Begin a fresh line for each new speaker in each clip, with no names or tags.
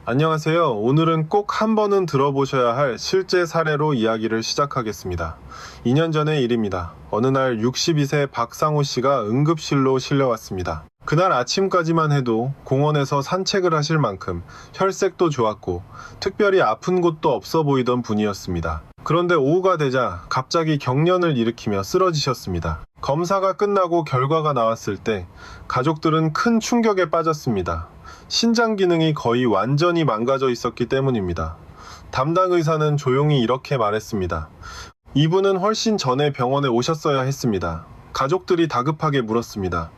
안녕하세요. 오늘은 꼭 한 번은 들어보셔야 할 실제 사례로 이야기를 시작하겠습니다. 2년 전의 일입니다. 어느 날 62세 박상호 씨가 응급실로 실려왔습니다. 그날 아침까지만 해도 공원에서 산책을 하실 만큼 혈색도 좋았고 특별히 아픈 곳도 없어 보이던 분이었습니다. 그런데 오후가 되자 갑자기 경련을 일으키며 쓰러지셨습니다. 검사가 끝나고 결과가 나왔을 때 가족들은 큰 충격에 빠졌습니다. 신장 기능이 거의 완전히 망가져 있었기 때문입니다. 담당 의사는 조용히 이렇게 말했습니다. 이분은 훨씬 전에 병원에 오셨어야 했습니다. 가족들이 다급하게 물었습니다.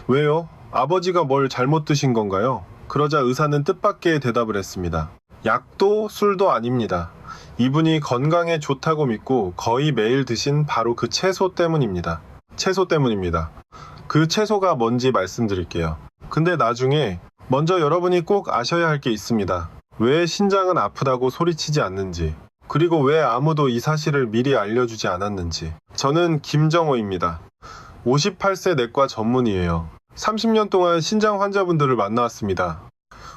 왜요? 아버지가 뭘 잘못 드신 건가요? 그러자 의사는 뜻밖의 대답을 했습니다. 약도 술도 아닙니다. 이분이 건강에 좋다고 믿고 거의 매일 드신 바로 그 채소 때문입니다. 채소 때문입니다. 그 채소가 뭔지 말씀드릴게요. 근데 나중에 먼저 여러분이 꼭 아셔야 할 게 있습니다. 왜 신장은 아프다고 소리치지 않는지, 그리고 왜 아무도 이 사실을 미리 알려주지 않았는지. 저는 김정호입니다. 58세 내과 전문의예요. 30년 동안 신장 환자분들을 만나왔습니다.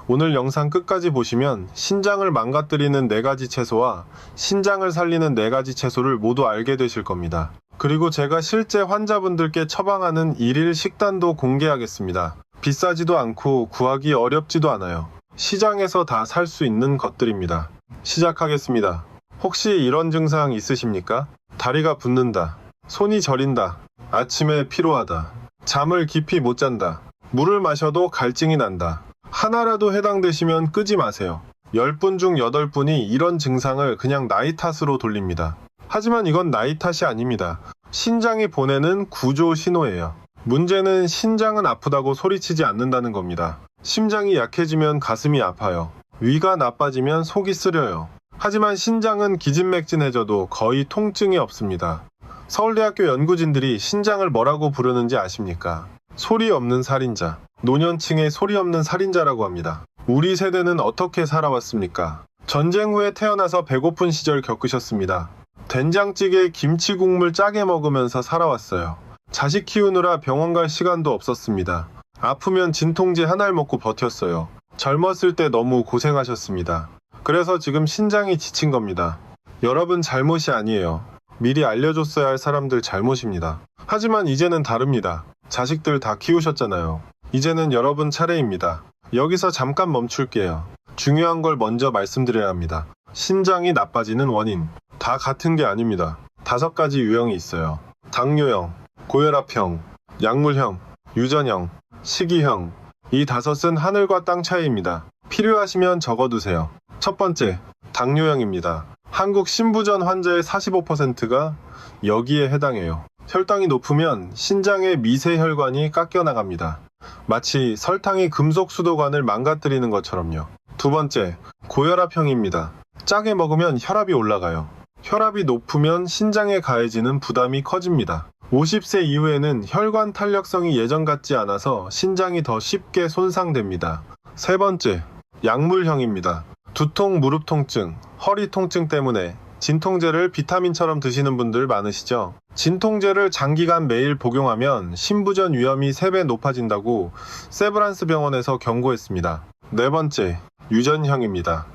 오늘 영상 끝까지 보시면 신장을 망가뜨리는 4가지 채소와 신장을 살리는 4가지 채소를 모두 알게 되실 겁니다. 그리고 제가 실제 환자분들께 처방하는 일일 식단도 공개하겠습니다. 비싸지도 않고 구하기 어렵지도 않아요. 시장에서 다 살 수 있는 것들입니다. 시작하겠습니다. 혹시 이런 증상 있으십니까? 다리가 붓는다, 손이 저린다, 아침에 피로하다, 잠을 깊이 못 잔다, 물을 마셔도 갈증이 난다. 하나라도 해당되시면 끄지 마세요. 10분 중 8분이 이런 증상을 그냥 나이 탓으로 돌립니다. 하지만 이건 나이 탓이 아닙니다. 신장이 보내는 구조 신호예요. 문제는 신장은 아프다고 소리치지 않는다는 겁니다. 심장이 약해지면 가슴이 아파요. 위가 나빠지면 속이 쓰려요. 하지만 신장은 기진맥진해져도 거의 통증이 없습니다. 서울대학교 연구진들이 신장을 뭐라고 부르는지 아십니까? 소리 없는 살인자. 노년층의 소리 없는 살인자라고 합니다. 우리 세대는 어떻게 살아왔습니까? 전쟁 후에 태어나서 배고픈 시절 겪으셨습니다. 된장찌개 김치 국물 짜게 먹으면서 살아왔어요. 자식 키우느라 병원 갈 시간도 없었습니다. 아프면 진통제 하나를 먹고 버텼어요. 젊었을 때 너무 고생하셨습니다. 그래서 지금 신장이 지친 겁니다. 여러분 잘못이 아니에요. 미리 알려줬어야 할 사람들 잘못입니다. 하지만 이제는 다릅니다. 자식들 다 키우셨잖아요. 이제는 여러분 차례입니다. 여기서 잠깐 멈출게요. 중요한 걸 먼저 말씀드려야 합니다. 신장이 나빠지는 원인. 다 같은 게 아닙니다. 5가지 유형이 있어요. 당뇨형, 고혈압형, 약물형, 유전형, 식이형. 이 5은 하늘과 땅 차이입니다. 필요하시면 적어두세요. 첫 번째, 당뇨형입니다. 한국 신부전 환자의 45%가 여기에 해당해요. 혈당이 높으면 신장의 미세혈관이 깎여나갑니다. 마치 설탕이 금속 수도관을 망가뜨리는 것처럼요. 두 번째, 고혈압형입니다. 짜게 먹으면 혈압이 올라가요. 혈압이 높으면 신장에 가해지는 부담이 커집니다. 50세 이후에는 혈관 탄력성이 예전 같지 않아서 신장이 더 쉽게 손상됩니다. 세 번째, 약물형입니다. 두통, 무릎 통증, 허리 통증 때문에 진통제를 비타민처럼 드시는 분들 많으시죠? 진통제를 장기간 매일 복용하면 신부전 위험이 3배 높아진다고 세브란스 병원에서 경고했습니다. 네 번째, 유전형입니다.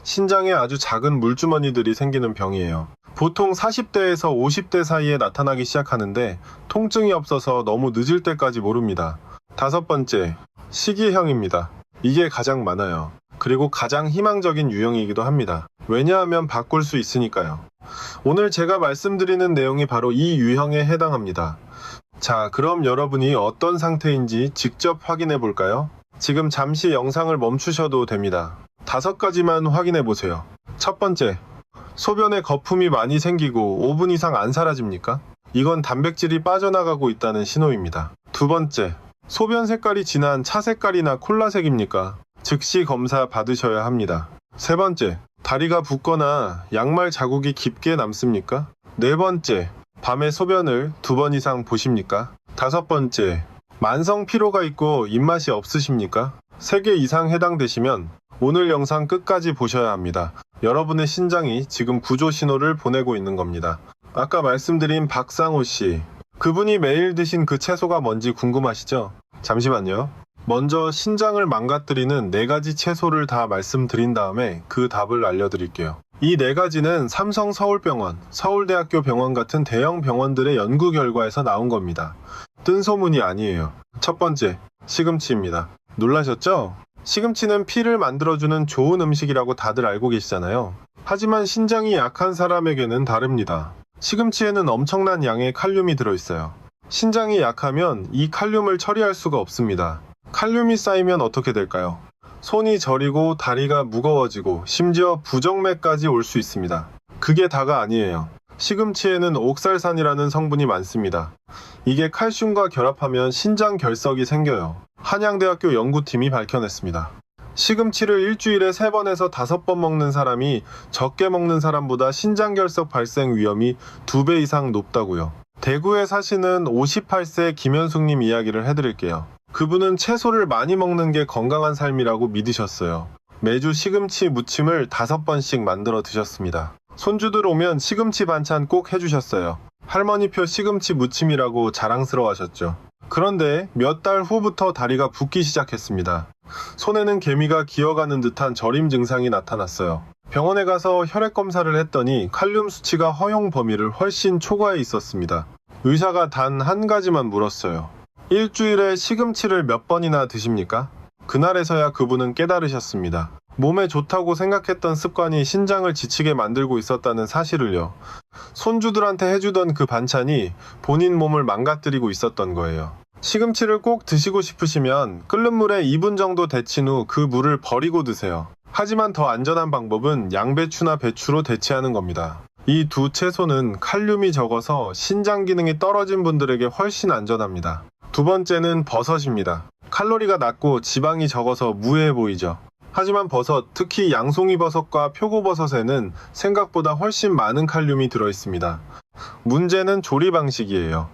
신장에 아주 작은 물주머니들이 생기는 병이에요. 보통 40대에서 50대 사이에 나타나기 시작하는데 통증이 없어서 너무 늦을 때까지 모릅니다. 다섯 번째, 식이형입니다. 이게 가장 많아요. 그리고 가장 희망적인 유형이기도 합니다. 왜냐하면 바꿀 수 있으니까요. 오늘 제가 말씀드리는 내용이 바로 이 유형에 해당합니다. 자, 그럼 여러분이 어떤 상태인지 직접 확인해 볼까요? 지금 잠시 영상을 멈추셔도 됩니다. 5가지만 확인해 보세요. 첫 번째, 소변에 거품이 많이 생기고 5분 이상 안 사라집니까? 이건 단백질이 빠져나가고 있다는 신호입니다. 두 번째, 소변 색깔이 진한 차 색깔이나 콜라색입니까? 즉시 검사 받으셔야 합니다. 세 번째, 다리가 붓거나 양말 자국이 깊게 남습니까? 네 번째, 밤에 소변을 2번 이상 보십니까? 다섯 번째, 만성 피로가 있고 입맛이 없으십니까? 3개 이상 해당되시면 오늘 영상 끝까지 보셔야 합니다. 여러분의 신장이 지금 구조 신호를 보내고 있는 겁니다. 아까 말씀드린 박상호 씨, 그분이 매일 드신 그 채소가 뭔지 궁금하시죠? 잠시만요. 먼저 신장을 망가뜨리는 4가지 채소를 다 말씀드린 다음에 그 답을 알려드릴게요. 이 4가지는 삼성 서울병원, 서울대학교 병원 같은 대형 병원들의 연구 결과에서 나온 겁니다. 뜬 소문이 아니에요. 첫 번째, 시금치입니다. 놀라셨죠? 시금치는 피를 만들어주는 좋은 음식이라고 다들 알고 계시잖아요. 하지만 신장이 약한 사람에게는 다릅니다. 시금치에는 엄청난 양의 칼륨이 들어있어요. 신장이 약하면 이 칼륨을 처리할 수가 없습니다. 칼륨이 쌓이면 어떻게 될까요? 손이 저리고 다리가 무거워지고 심지어 부정맥까지 올 수 있습니다. 그게 다가 아니에요. 시금치에는 옥살산이라는 성분이 많습니다. 이게 칼슘과 결합하면 신장 결석이 생겨요. 한양대학교 연구팀이 밝혀냈습니다. 시금치를 일주일에 3번에서 5번 먹는 사람이 적게 먹는 사람보다 신장결석 발생 위험이 2배 이상 높다고요. 대구에 사시는 58세 김현숙님 이야기를 해드릴게요. 그분은 채소를 많이 먹는 게 건강한 삶이라고 믿으셨어요. 매주 시금치 무침을 5번씩 만들어 드셨습니다. 손주들 오면 시금치 반찬 꼭 해주셨어요. 할머니표 시금치 무침이라고 자랑스러워하셨죠. 그런데 몇 달 후부터 다리가 붓기 시작했습니다. 손에는 개미가 기어가는 듯한 저림 증상이 나타났어요. 병원에 가서 혈액 검사를 했더니 칼륨 수치가 허용 범위를 훨씬 초과해 있었습니다. 의사가 단 한 가지만 물었어요. 일주일에 시금치를 몇 번이나 드십니까? 그날에서야 그분은 깨달으셨습니다. 몸에 좋다고 생각했던 습관이 신장을 지치게 만들고 있었다는 사실을요. 손주들한테 해주던 그 반찬이 본인 몸을 망가뜨리고 있었던 거예요. 시금치를 꼭 드시고 싶으시면 끓는 물에 2분 정도 데친 후 그 물을 버리고 드세요. 하지만 더 안전한 방법은 양배추나 배추로 대체하는 겁니다. 이 두 채소는 칼륨이 적어서 신장 기능이 떨어진 분들에게 훨씬 안전합니다. 두 번째는 버섯입니다. 칼로리가 낮고 지방이 적어서 무해해 보이죠. 하지만 버섯, 특히 양송이 버섯과 표고버섯에는 생각보다 훨씬 많은 칼륨이 들어있습니다. 문제는 조리 방식이에요.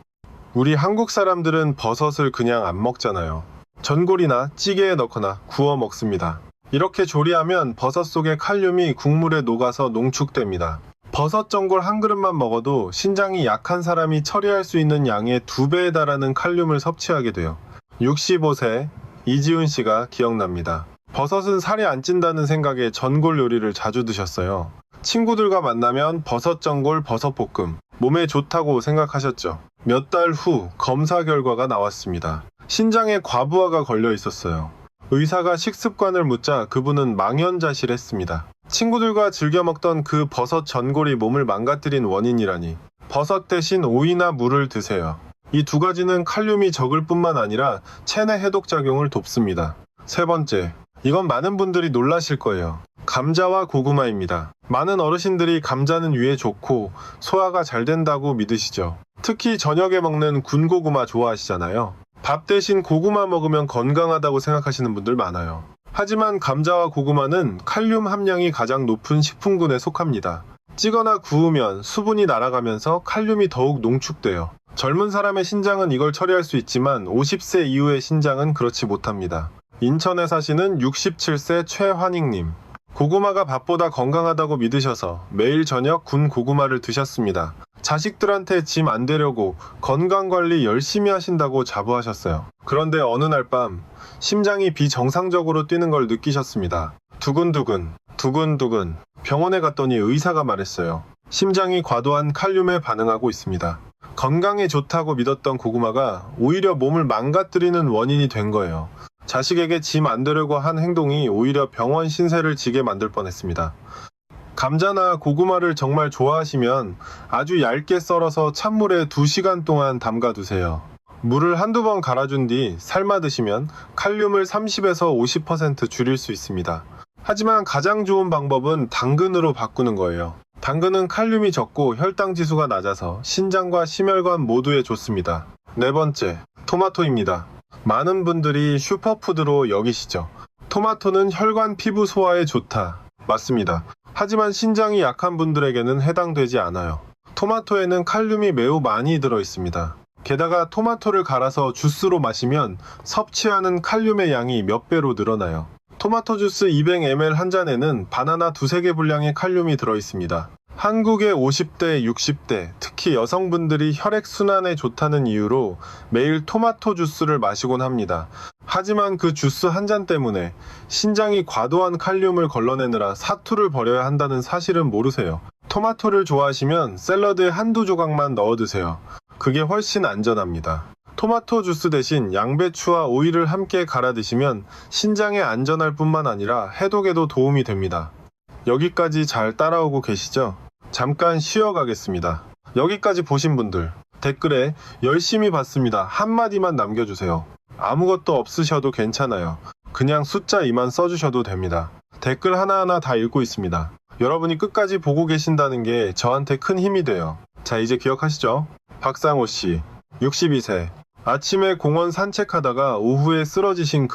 우리 한국 사람들은 버섯을 그냥 안 먹잖아요. 전골이나 찌개에 넣거나 구워 먹습니다. 이렇게 조리하면 버섯 속의 칼륨이 국물에 녹아서 농축됩니다. 버섯 전골 한 그릇만 먹어도 신장이 약한 사람이 처리할 수 있는 양의 2배에 달하는 칼륨을 섭취하게 돼요. 65세 이지훈 씨가 기억납니다. 버섯은 살이 안 찐다는 생각에 전골 요리를 자주 드셨어요. 친구들과 만나면 버섯 전골, 버섯 볶음. 몸에 좋다고 생각하셨죠. 몇 달 후 검사 결과가 나왔습니다. 신장에 과부하가 걸려 있었어요. 의사가 식습관을 묻자 그분은 망연자실했습니다. 친구들과 즐겨 먹던 그 버섯 전골이 몸을 망가뜨린 원인이라니. 버섯 대신 오이나 물을 드세요. 이 2가지는 칼륨이 적을 뿐만 아니라 체내 해독 작용을 돕습니다. 세 번째, 이건 많은 분들이 놀라실 거예요. 감자와 고구마입니다. 많은 어르신들이 감자는 위에 좋고 소화가 잘 된다고 믿으시죠. 특히 저녁에 먹는 군고구마 좋아하시잖아요. 밥 대신 고구마 먹으면 건강하다고 생각하시는 분들 많아요. 하지만 감자와 고구마는 칼륨 함량이 가장 높은 식품군에 속합니다. 찌거나 구우면 수분이 날아가면서 칼륨이 더욱 농축돼요. 젊은 사람의 신장은 이걸 처리할 수 있지만 50세 이후의 신장은 그렇지 못합니다. 인천에 사시는 67세 최환익님. 고구마가 밥보다 건강하다고 믿으셔서 매일 저녁 군 고구마를 드셨습니다. 자식들한테 짐 안 되려고 건강관리 열심히 하신다고 자부하셨어요. 그런데 어느 날 밤 심장이 비정상적으로 뛰는 걸 느끼셨습니다. 두근두근, 두근두근. 병원에 갔더니 의사가 말했어요. 심장이 과도한 칼륨에 반응하고 있습니다. 건강에 좋다고 믿었던 고구마가 오히려 몸을 망가뜨리는 원인이 된 거예요. 자식에게 짐 안 되려고 한 행동이 오히려 병원 신세를 지게 만들 뻔했습니다. 감자나 고구마를 정말 좋아하시면 아주 얇게 썰어서 찬물에 2시간 동안 담가두세요. 물을 한두 번 갈아준 뒤 삶아 드시면 칼륨을 30에서 50% 줄일 수 있습니다. 하지만 가장 좋은 방법은 당근으로 바꾸는 거예요. 당근은 칼륨이 적고 혈당 지수가 낮아서 신장과 심혈관 모두에 좋습니다. 네 번째, 토마토입니다. 많은 분들이 슈퍼푸드로 여기시죠. 토마토는 혈관 피부 소화에 좋다. 맞습니다. 하지만 신장이 약한 분들에게는 해당되지 않아요. 토마토에는 칼륨이 매우 많이 들어있습니다. 게다가 토마토를 갈아서 주스로 마시면 섭취하는 칼륨의 양이 몇 배로 늘어나요. 토마토 주스 200ml 한 잔에는 바나나 2-3개 분량의 칼륨이 들어있습니다. 한국의 50대, 60대, 특히 여성분들이 혈액순환에 좋다는 이유로 매일 토마토 주스를 마시곤 합니다. 하지만 그 주스 한 잔 때문에 신장이 과도한 칼륨을 걸러내느라 사투를 벌여야 한다는 사실은 모르세요. 토마토를 좋아하시면 샐러드에 한두 조각만 넣어 드세요. 그게 훨씬 안전합니다. 토마토 주스 대신 양배추와 오이를 함께 갈아 드시면 신장에 안전할 뿐만 아니라 해독에도 도움이 됩니다. 여기까지 잘 따라오고 계시죠? 잠깐 쉬어가겠습니다. 여기까지 보신 분들 댓글에 열심히 봤습니다 한마디만 남겨주세요. 아무것도 없으셔도 괜찮아요. 그냥 숫자 2만 써주셔도 됩니다. 댓글 하나하나 다 읽고 있습니다. 여러분이 끝까지 보고 계신다는 게 저한테 큰 힘이 돼요. 자, 이제 기억하시죠? 박상호씨 62세 아침에 공원 산책하다가 오후에 쓰러지신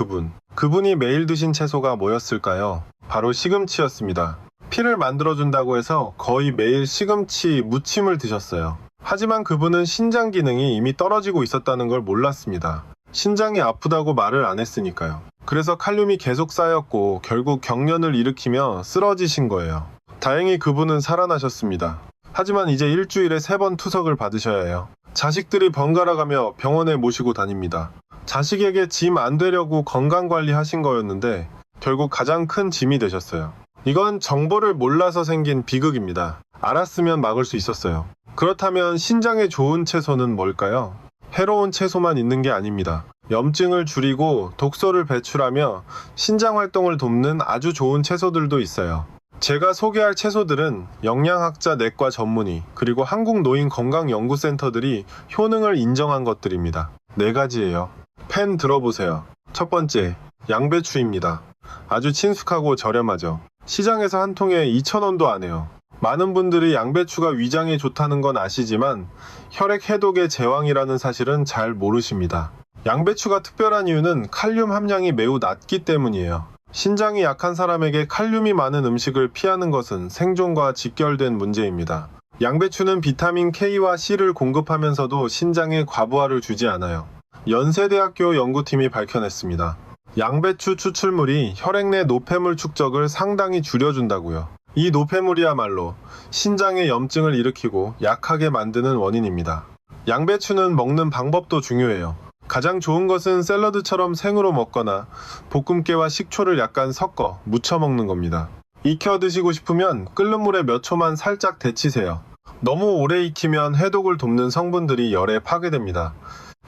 그분이 매일 드신 채소가 뭐였을까요? 바로 시금치였습니다. 피를 만들어준다고 해서 거의 매일 시금치 무침을 드셨어요. 하지만 그분은 신장 기능이 이미 떨어지고 있었다는 걸 몰랐습니다. 신장이 아프다고 말을 안 했으니까요. 그래서 칼륨이 계속 쌓였고 결국 경련을 일으키며 쓰러지신 거예요. 다행히 그분은 살아나셨습니다. 하지만 이제 일주일에 3번 투석을 받으셔야 해요. 자식들이 번갈아가며 병원에 모시고 다닙니다. 자식에게 짐 안 되려고 건강관리 하신 거였는데 결국 가장 큰 짐이 되셨어요. 이건 정보를 몰라서 생긴 비극입니다. 알았으면 막을 수 있었어요. 그렇다면 신장에 좋은 채소는 뭘까요? 해로운 채소만 있는 게 아닙니다. 염증을 줄이고 독소를 배출하며 신장 활동을 돕는 아주 좋은 채소들도 있어요. 제가 소개할 채소들은 영양학자 내과 전문의 그리고 한국노인건강연구센터들이 효능을 인정한 것들입니다. 4가지예요. 펜 들어보세요. 첫 번째, 양배추입니다. 아주 친숙하고 저렴하죠. 시장에서 한 통에 2,000원도 안 해요. 많은 분들이 양배추가 위장에 좋다는 건 아시지만 혈액 해독의 제왕이라는 사실은 잘 모르십니다. 양배추가 특별한 이유는 칼륨 함량이 매우 낮기 때문이에요. 신장이 약한 사람에게 칼륨이 많은 음식을 피하는 것은 생존과 직결된 문제입니다. 양배추는 비타민 K와 C를 공급하면서도 신장에 과부하를 주지 않아요. 연세대학교 연구팀이 밝혀냈습니다. 양배추 추출물이 혈액 내 노폐물 축적을 상당히 줄여준다고요. 이 노폐물이야말로 신장의 염증을 일으키고 약하게 만드는 원인입니다. 양배추는 먹는 방법도 중요해요. 가장 좋은 것은 샐러드처럼 생으로 먹거나 볶음깨와 식초를 약간 섞어 무쳐 먹는 겁니다. 익혀 드시고 싶으면 끓는 물에 몇 초만 살짝 데치세요. 너무 오래 익히면 해독을 돕는 성분들이 열에 파괴됩니다.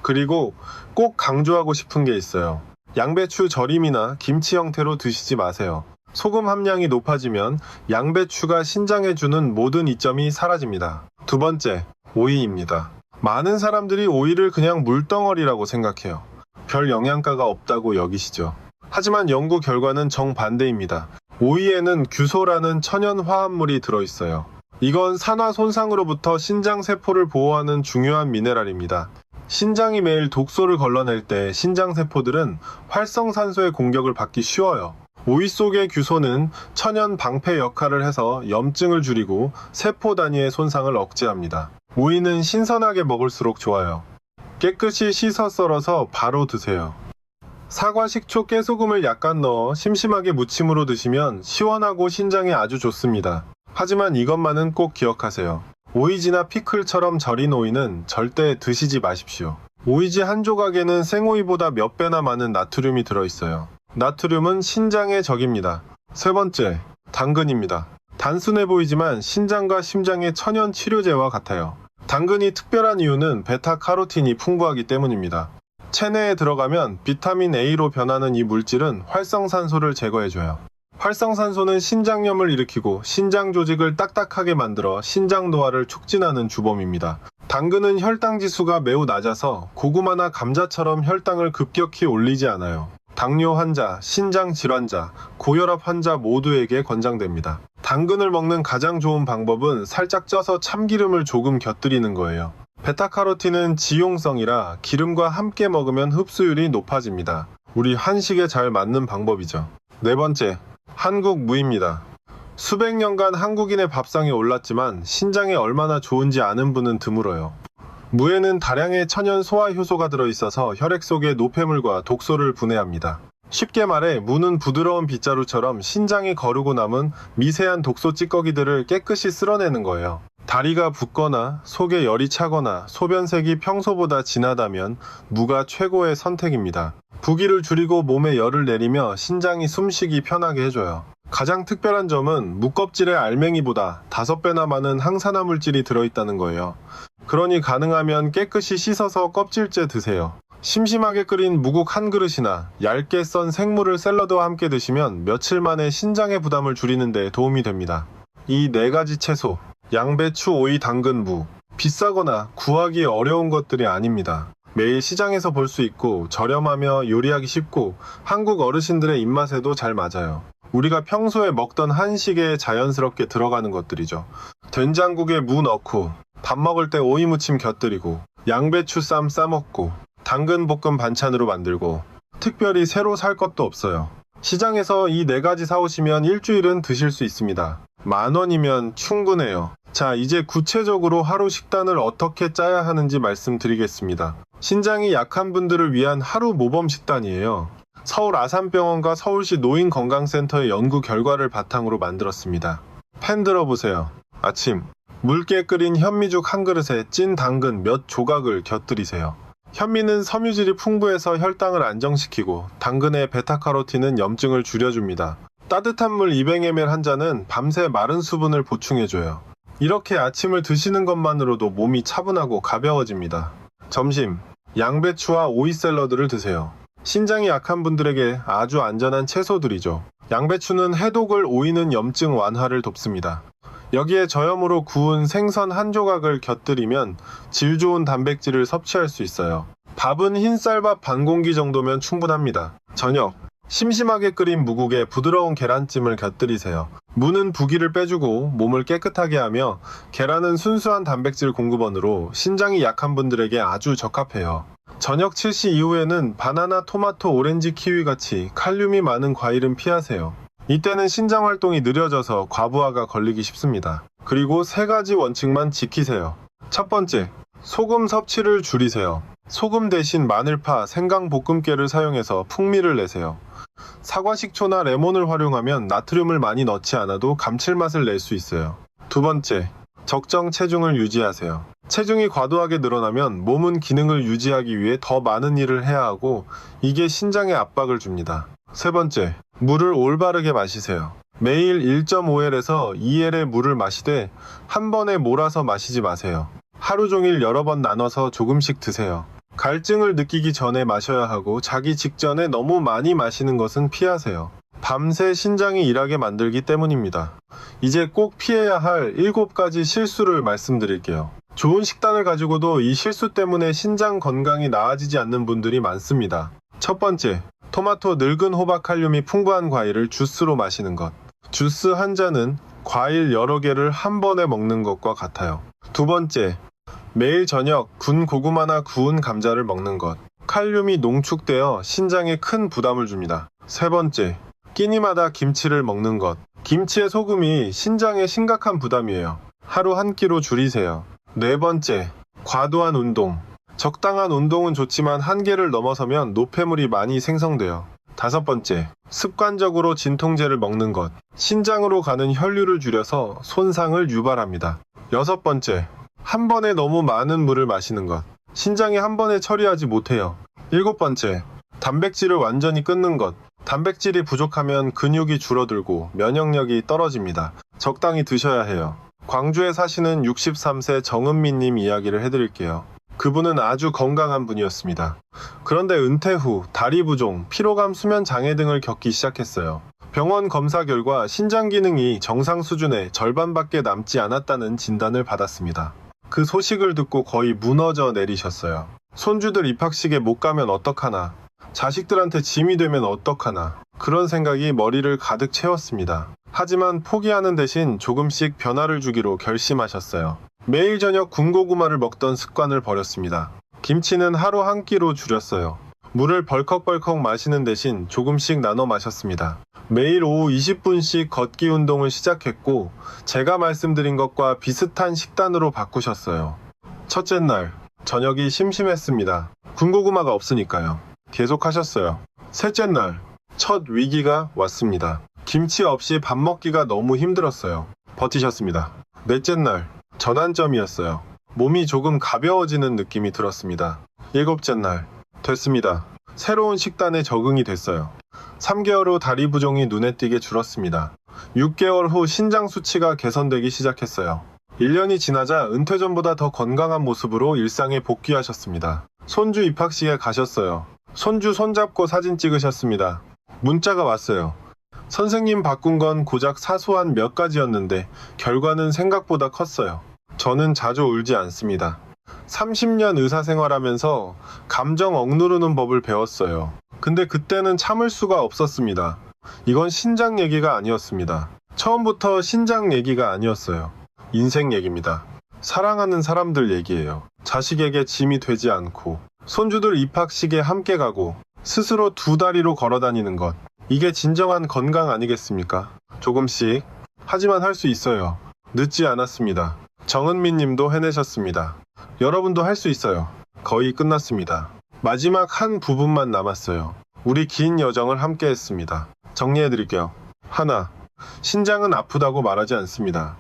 그리고 꼭 강조하고 싶은 게 있어요. 양배추 절임이나 김치 형태로 드시지 마세요. 소금 함량이 높아지면 양배추가 신장에 주는 모든 이점이 사라집니다. 두 번째, 오이입니다. 많은 사람들이 오이를 그냥 물덩어리라고 생각해요. 별 영양가가 없다고 여기시죠. 하지만 연구 결과는 정반대입니다. 오이에는 규소라는 천연 화합물이 들어있어요. 이건 산화 손상으로부터 신장 세포를 보호하는 중요한 미네랄입니다. 신장이 매일 독소를 걸러낼 때 신장 세포들은 활성산소의 공격을 받기 쉬워요. 오이 속의 규소는 천연 방패 역할을 해서 염증을 줄이고 세포 단위의 손상을 억제합니다. 오이는 신선하게 먹을수록 좋아요. 깨끗이 씻어 썰어서 바로 드세요. 사과, 식초, 깨소금을 약간 넣어 심심하게 무침으로 드시면 시원하고 신장에 아주 좋습니다. 하지만 이것만은 꼭 기억하세요. 오이지나 피클처럼 절인 오이는 절대 드시지 마십시오. 오이지 한 조각에는 생오이보다 몇 배나 많은 나트륨이 들어있어요. 나트륨은 신장의 적입니다. 세 번째, 당근입니다. 단순해 보이지만 신장과 심장의 천연 치료제와 같아요. 당근이 특별한 이유는 베타카로틴이 풍부하기 때문입니다. 체내에 들어가면 비타민 A로 변하는 이 물질은 활성산소를 제거해줘요. 활성산소는 신장염을 일으키고 신장 조직을 딱딱하게 만들어 신장 노화를 촉진하는 주범입니다. 당근은 혈당 지수가 매우 낮아서 고구마나 감자처럼 혈당을 급격히 올리지 않아요. 당뇨 환자, 신장 질환자, 고혈압 환자 모두에게 권장됩니다. 당근을 먹는 가장 좋은 방법은 살짝 쪄서 참기름을 조금 곁들이는 거예요. 베타카로틴은 지용성이라 기름과 함께 먹으면 흡수율이 높아집니다. 우리 한식에 잘 맞는 방법이죠. 네 번째, 한국 무입니다. 수백 년간 한국인의 밥상에 올랐지만 신장에 얼마나 좋은지 아는 분은 드물어요. 무에는 다량의 천연 소화 효소가 들어있어서 혈액 속의 노폐물과 독소를 분해합니다. 쉽게 말해 무는 부드러운 빗자루처럼 신장이 거르고 남은 미세한 독소 찌꺼기들을 깨끗이 쓸어내는 거예요. 다리가 붓거나 속에 열이 차거나 소변색이 평소보다 진하다면 무가 최고의 선택입니다. 부기를 줄이고 몸에 열을 내리며 신장이 숨쉬기 편하게 해줘요. 가장 특별한 점은 무 껍질에 알맹이보다 5배나 많은 항산화 물질이 들어있다는 거예요. 그러니 가능하면 깨끗이 씻어서 껍질째 드세요. 심심하게 끓인 무국 한 그릇이나 얇게 썬 생무를 샐러드와 함께 드시면 며칠 만에 신장의 부담을 줄이는 데 도움이 됩니다. 이 4가지 채소, 양배추, 오이, 당근, 무. 비싸거나 구하기 어려운 것들이 아닙니다. 매일 시장에서 볼 수 있고 저렴하며 요리하기 쉽고 한국 어르신들의 입맛에도 잘 맞아요. 우리가 평소에 먹던 한식에 자연스럽게 들어가는 것들이죠. 된장국에 무 넣고 밥 먹을 때 오이 무침 곁들이고 양배추 쌈 싸먹고 당근 볶음 반찬으로 만들고 특별히 새로 살 것도 없어요. 시장에서 이 4가지 사오시면 일주일은 드실 수 있습니다. 10,000원이면 충분해요. 자, 이제 구체적으로 하루 식단을 어떻게 짜야 하는지 말씀드리겠습니다. 신장이 약한 분들을 위한 하루 모범 식단이에요. 서울 아산병원과 서울시 노인건강센터의 연구 결과를 바탕으로 만들었습니다. 펜 들어보세요. 아침, 묽게 끓인 현미죽 한 그릇에 찐 당근 몇 조각을 곁들이세요. 현미는 섬유질이 풍부해서 혈당을 안정시키고 당근의 베타카로틴은 염증을 줄여줍니다. 따뜻한 물 200ml 한 잔은 밤새 마른 수분을 보충해줘요. 이렇게 아침을 드시는 것만으로도 몸이 차분하고 가벼워집니다. 점심, 양배추와 오이 샐러드를 드세요. 신장이 약한 분들에게 아주 안전한 채소들이죠. 양배추는 해독을, 오이는 염증 완화를 돕습니다. 여기에 저염으로 구운 생선 한 조각을 곁들이면 질 좋은 단백질을 섭취할 수 있어요. 밥은 흰쌀밥 반 공기 정도면 충분합니다. 저녁, 심심하게 끓인 무국에 부드러운 계란찜을 곁들이세요. 무는 부기를 빼주고 몸을 깨끗하게 하며 계란은 순수한 단백질 공급원으로 신장이 약한 분들에게 아주 적합해요. 저녁 7시 이후에는 바나나, 토마토, 오렌지, 키위 같이 칼륨이 많은 과일은 피하세요. 이때는 신장 활동이 느려져서 과부하가 걸리기 쉽습니다. 그리고 3가지 원칙만 지키세요. 첫 번째, 소금 섭취를 줄이세요. 소금 대신 마늘파, 생강 볶음깨를 사용해서 풍미를 내세요. 사과 식초나 레몬을 활용하면 나트륨을 많이 넣지 않아도 감칠맛을 낼 수 있어요. 두 번째, 적정 체중을 유지하세요. 체중이 과도하게 늘어나면 몸은 기능을 유지하기 위해 더 많은 일을 해야 하고 이게 신장에 압박을 줍니다. 세 번째, 물을 올바르게 마시세요. 매일 1.5L에서 2L의 물을 마시되 한 번에 몰아서 마시지 마세요. 하루 종일 여러 번 나눠서 조금씩 드세요. 갈증을 느끼기 전에 마셔야 하고 자기 직전에 너무 많이 마시는 것은 피하세요. 밤새 신장이 일하게 만들기 때문입니다. 이제 꼭 피해야 할 7가지 실수를 말씀드릴게요. 좋은 식단을 가지고도 이 실수 때문에 신장 건강이 나아지지 않는 분들이 많습니다. 첫 번째, 토마토, 늙은 호박 칼륨이 풍부한 과일을 주스로 마시는 것. 주스 한 잔은 과일 여러 개를 한 번에 먹는 것과 같아요. 두 번째, 매일 저녁 군 고구마나 구운 감자를 먹는 것. 칼륨이 농축되어 신장에 큰 부담을 줍니다. 세 번째, 끼니마다 김치를 먹는 것. 김치의 소금이 신장에 심각한 부담이에요. 하루 한 끼로 줄이세요. 네 번째, 과도한 운동. 적당한 운동은 좋지만 한계를 넘어서면 노폐물이 많이 생성돼요. 다섯 번째, 습관적으로 진통제를 먹는 것. 신장으로 가는 혈류를 줄여서 손상을 유발합니다. 여섯 번째, 한 번에 너무 많은 물을 마시는 것. 신장이 한 번에 처리하지 못해요. 일곱 번째, 단백질을 완전히 끊는 것. 단백질이 부족하면 근육이 줄어들고 면역력이 떨어집니다. 적당히 드셔야 해요. 광주에 사시는 63세 정은미님 이야기를 해드릴게요. 그분은 아주 건강한 분이었습니다. 그런데 은퇴 후 다리 부종, 피로감, 수면 장애 등을 겪기 시작했어요. 병원 검사 결과 신장 기능이 정상 수준의 절반밖에 남지 않았다는 진단을 받았습니다. 그 소식을 듣고 거의 무너져 내리셨어요. 손주들 입학식에 못 가면 어떡하나, 자식들한테 짐이 되면 어떡하나, 그런 생각이 머리를 가득 채웠습니다. 하지만 포기하는 대신 조금씩 변화를 주기로 결심하셨어요. 매일 저녁 군고구마를 먹던 습관을 버렸습니다. 김치는 하루 한 끼로 줄였어요. 물을 벌컥벌컥 마시는 대신 조금씩 나눠 마셨습니다. 매일 오후 20분씩 걷기 운동을 시작했고 제가 말씀드린 것과 비슷한 식단으로 바꾸셨어요. 첫째 날, 저녁이 심심했습니다. 군고구마가 없으니까요. 계속하셨어요. 셋째 날, 첫 위기가 왔습니다. 김치 없이 밥 먹기가 너무 힘들었어요. 버티셨습니다. 넷째 날, 전환점이었어요. 몸이 조금 가벼워지는 느낌이 들었습니다. 일곱째 날, 됐습니다. 새로운 식단에 적응이 됐어요. 3개월 후 다리 부종이 눈에 띄게 줄었습니다. 6개월 후 신장 수치가 개선되기 시작했어요. 1년이 지나자 은퇴 전보다 더 건강한 모습으로 일상에 복귀하셨습니다. 손주 입학식에 가셨어요. 손주 손잡고 사진 찍으셨습니다. 문자가 왔어요. 선생님 바꾼 건 고작 사소한 몇 가지였는데 결과는 생각보다 컸어요. 저는 자주 울지 않습니다. 30년 의사 생활하면서 감정 억누르는 법을 배웠어요. 근데 그때는 참을 수가 없었습니다. 이건 신장 얘기가 아니었습니다. 처음부터 신장 얘기가 아니었어요. 인생 얘기입니다. 사랑하는 사람들 얘기예요. 자식에게 짐이 되지 않고, 손주들 입학식에 함께 가고, 스스로 두 다리로 걸어 다니는 것. 이게 진정한 건강 아니겠습니까? 조금씩. 하지만 할 수 있어요. 늦지 않았습니다. 정은미 님도 해내셨습니다. 여러분도 할 수 있어요. 거의 끝났습니다. 마지막 한 부분만 남았어요. 우리 긴 여정을 함께 했습니다. 정리해드릴게요. 하나, 신장은 아프다고 말하지 않습니다.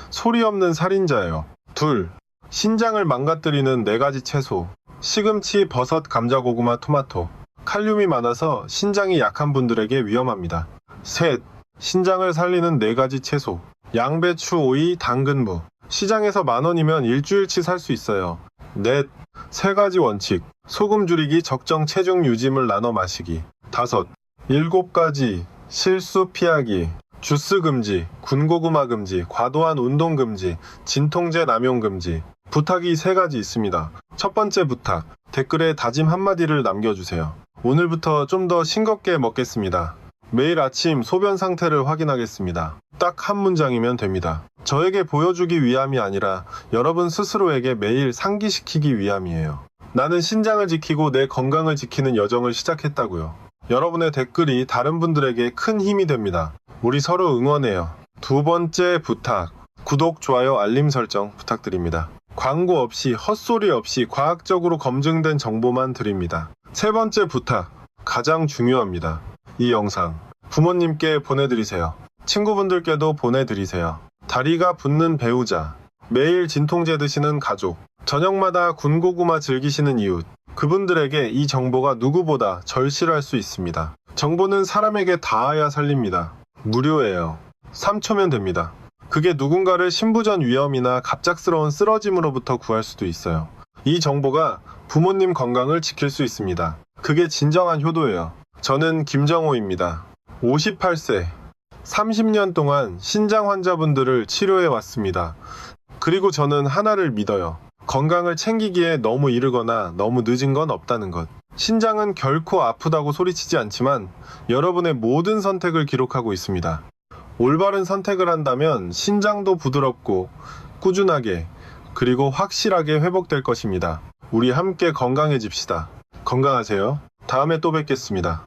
소리 없는 살인자예요. 둘, 신장을 망가뜨리는 4가지 채소. 시금치, 버섯, 감자, 고구마, 토마토. 칼륨이 많아서 신장이 약한 분들에게 위험합니다. 셋, 신장을 살리는 4가지 채소. 양배추, 오이, 당근무. 시장에서 10,000원이면 일주일치 살 수 있어요. 넷, 3가지 원칙. 소금 줄이기, 적정 체중 유지물 나눠 마시기. 5, 7가지 실수 피하기. 주스 금지, 군고구마 금지, 과도한 운동 금지, 진통제 남용 금지. 부탁이 3가지 있습니다. 첫 번째 부탁, 댓글에 다짐 한마디를 남겨주세요. 오늘부터 좀 더 싱겁게 먹겠습니다. 매일 아침 소변 상태를 확인하겠습니다. 딱 한 문장이면 됩니다. 저에게 보여주기 위함이 아니라 여러분 스스로에게 매일 상기시키기 위함이에요. 나는 신장을 지키고 내 건강을 지키는 여정을 시작했다고요. 여러분의 댓글이 다른 분들에게 큰 힘이 됩니다. 우리 서로 응원해요. 2번째 부탁, 구독, 좋아요, 알림 설정 부탁드립니다. 광고 없이, 헛소리 없이 과학적으로 검증된 정보만 드립니다. 3번째 부탁, 가장 중요합니다. 이 영상 부모님께 보내드리세요. 친구분들께도 보내드리세요. 다리가 붓는 배우자, 매일 진통제 드시는 가족, 저녁마다 군고구마 즐기시는 이웃, 그분들에게 이 정보가 누구보다 절실할 수 있습니다. 정보는 사람에게 닿아야 살립니다. 무료예요. 3초면 됩니다. 그게 누군가를 신부전 위험이나 갑작스러운 쓰러짐으로부터 구할 수도 있어요. 이 정보가 부모님 건강을 지킬 수 있습니다. 그게 진정한 효도예요. 저는 김정호입니다. 58세. 30년 동안 신장 환자분들을 치료해 왔습니다. 그리고 저는 하나를 믿어요. 건강을 챙기기에 너무 이르거나 너무 늦은 건 없다는 것. 신장은 결코 아프다고 소리치지 않지만 여러분의 모든 선택을 기록하고 있습니다. 올바른 선택을 한다면 신장도 부드럽고 꾸준하게 그리고 확실하게 회복될 것입니다. 우리 함께 건강해집시다. 건강하세요. 다음에 또 뵙겠습니다.